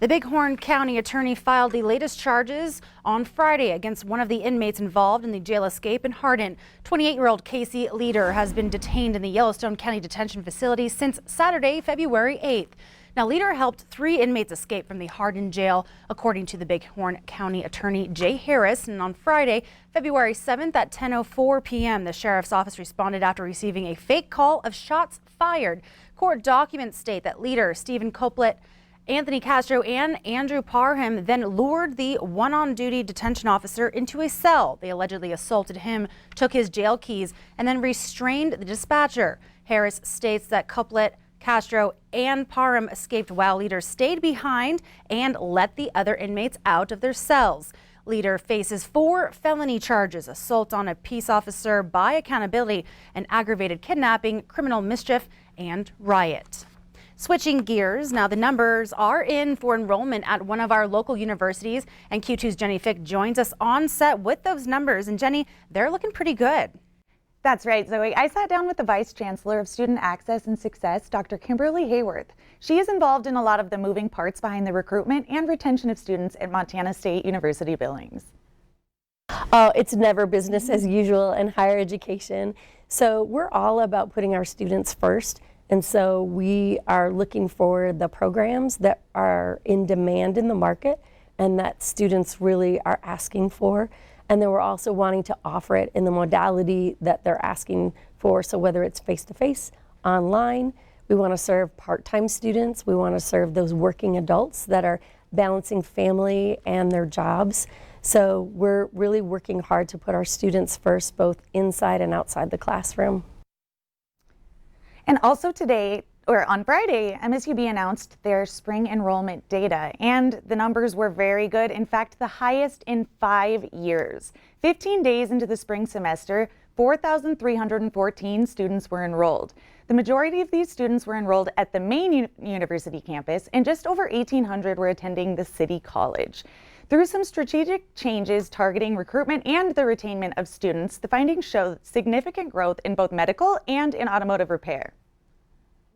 The Bighorn County attorney filed the latest charges on Friday against one of the inmates involved in the jail escape in Hardin. 28-year-old Casey Leader has been detained in the Yellowstone County Detention Facility since Saturday, February 8th. Now, Leader helped 3 inmates escape from the Hardin jail, according to the Bighorn County attorney Jay Harris. And on Friday, February 7th at 10:04 p.m., the sheriff's office responded after receiving a fake call of shots fired. Court documents state that Leader, Stephen Copeland, Anthony Castro, and Andrew Parham then lured the one-on-duty detention officer into a cell. They allegedly assaulted him, took his jail keys, and then restrained the dispatcher. Harris states that Copeland, Castro, and Parham escaped while Leader stayed behind and let the other inmates out of their cells. Leader faces 4 felony charges: assault on a peace officer by accountability, and aggravated kidnapping, criminal mischief, and riot. Switching gears, now the numbers are in for enrollment at one of our local universities, and Q2's Jenny Fick joins us on set with those numbers. And Jenny, they're looking pretty good. That's right, Zoe. I sat down with the Vice Chancellor of Student Access and Success, Dr. Kimberly Hayworth. She is involved in a lot of the moving parts behind the recruitment and retention of students at Montana State University Billings. Oh, it's never business as usual in higher education. So we're all about putting our students first. And so we are looking for the programs that are in demand in the market and that students really are asking for. And then we're also wanting to offer it in the modality that they're asking for. So whether it's face-to-face, online, we want to serve part-time students. We want to serve those working adults that are balancing family and their jobs. So we're really working hard to put our students first, both inside and outside the classroom. And also today, or on Friday, MSUB announced their spring enrollment data, and the numbers were very good. In fact, the highest in 5 years. 15 days into the spring semester, 4,314 students were enrolled. The majority of these students were enrolled at the main university campus, and just over 1,800 were attending the City College. Through some strategic changes targeting recruitment and the retainment of students, the findings show significant growth in both medical and in automotive repair.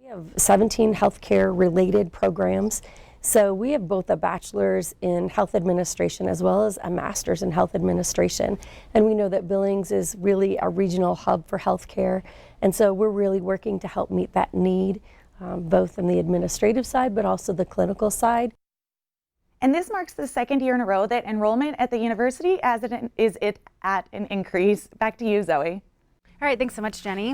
We have 17 healthcare related programs. So we have both a bachelor's in health administration as well as a master's in health administration. And we know that Billings is really a regional hub for healthcare. And so we're really working to help meet that need, both on the administrative side, but also the clinical side. And this marks the 2nd year in a row that enrollment at the university is at an increase. Back to you, Zoe. All right, thanks so much, Jenny.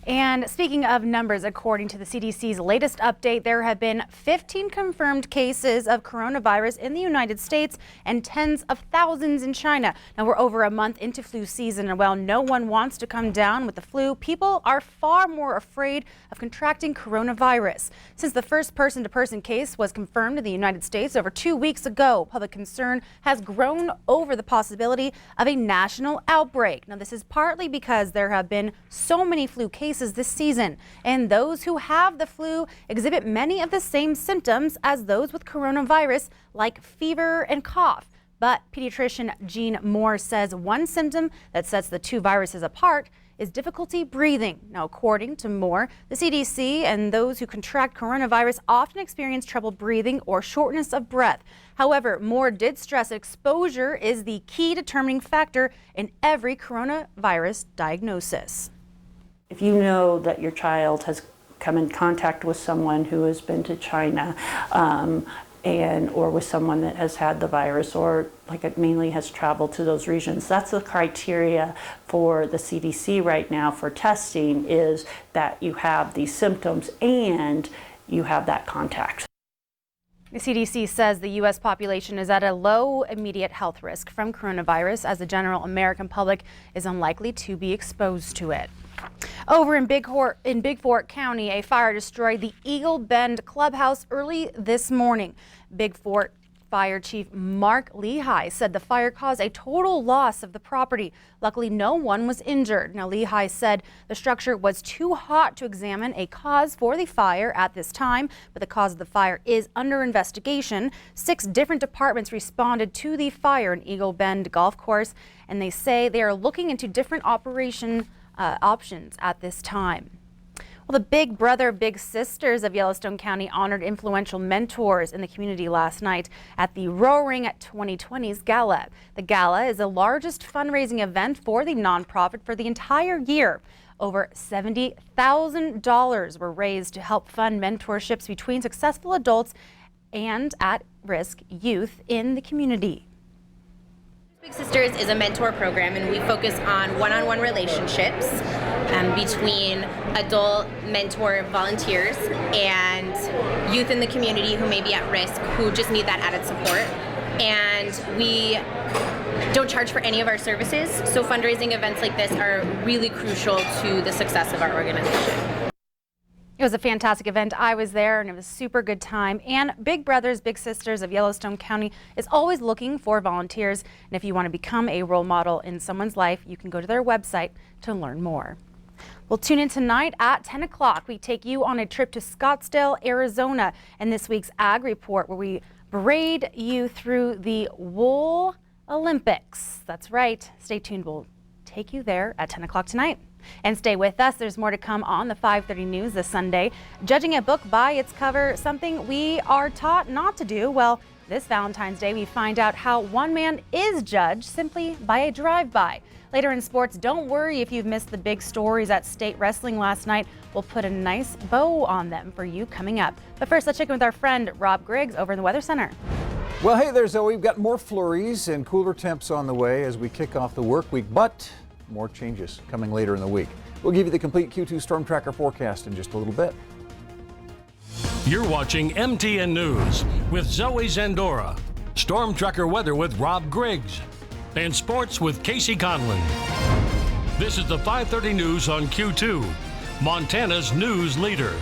And speaking of numbers, according to the CDC's latest update, there have been 15 confirmed cases of coronavirus in the United States and tens of thousands in China. Now, we're over a month into flu season, and while no one wants to come down with the flu, people are far more afraid of contracting coronavirus. Since the first person-to-person case was confirmed in the United States over 2 weeks ago, public concern has grown over the possibility of a national outbreak. Now, this is partly because there have been so many flu cases this season, and those who have the flu exhibit many of the same symptoms as those with coronavirus, like fever and cough. But pediatrician Jean Moore says one symptom that sets the 2 viruses apart is difficulty breathing. Now, according to Moore, the CDC and those who contract coronavirus often experience trouble breathing or shortness of breath. However, Moore did stress exposure is the key determining factor in every coronavirus diagnosis. If you know that your child has come in contact with someone who has been to China or with someone that has had the virus, or like it mainly has traveled to those regions, that's the criteria for the CDC right now for testing, is that you have these symptoms and you have that contact. The CDC says the U.S. population is at a low immediate health risk from coronavirus, as the general American public is unlikely to be exposed to it. Over in Big Fork County, a fire destroyed the Eagle Bend Clubhouse early this morning. Big Fork Fire Chief Mark Lehigh said the fire caused a total loss of the property. Luckily, no one was injured. Now, Lehigh said the structure was too hot to examine a cause for the fire at this time, but the cause of the fire is under investigation. 6 different departments responded to the fire in Eagle Bend Golf Course, and they say they are looking into different options at this time. Well, the Big Brother, Big Sisters of Yellowstone County honored influential mentors in the community last night at the Roaring 2020's Gala. The Gala is the largest fundraising event for the nonprofit for the entire year. Over $70,000 were raised to help fund mentorships between successful adults and at-risk youth in the community. Big Sisters is a mentor program, and we focus on one-on-one relationships between adult mentor volunteers and youth in the community who may be at risk, who just need that added support. And we don't charge for any of our services, so fundraising events like this are really crucial to the success of our organization. It was a fantastic event. I was there and it was a super good time. And Big Brothers, Big Sisters of Yellowstone County is always looking for volunteers. And if you want to become a role model in someone's life, you can go to their website to learn more. Well, tune in tonight at 10 o'clock. We take you on a trip to Scottsdale, Arizona, and this week's Ag Report, where we braid you through the Wool Olympics. That's right. Stay tuned. We'll take you there at 10 o'clock tonight. And stay with us. There's more to come on the 5:30 news this Sunday. Judging a book by its cover, something we are taught not to do. Well, this Valentine's Day, we find out how one man is judged simply by a drive-by. Later in sports, don't worry if you've missed the big stories at state wrestling last night. We'll put a nice bow on them for you coming up. But first, let's check in with our friend Rob Griggs over in the Weather Center. Well, hey there, Zoe. We've got more flurries and cooler temps on the way as we kick off the work week, but more changes coming later in the week. We'll give you the complete Q2 Storm Tracker forecast in just a little bit. You're watching MTN News with Zoe Zandora, Storm Tracker weather with Rob Griggs, and sports with Casey Conlon. This is the 5:30 news on Q2, Montana's news leader.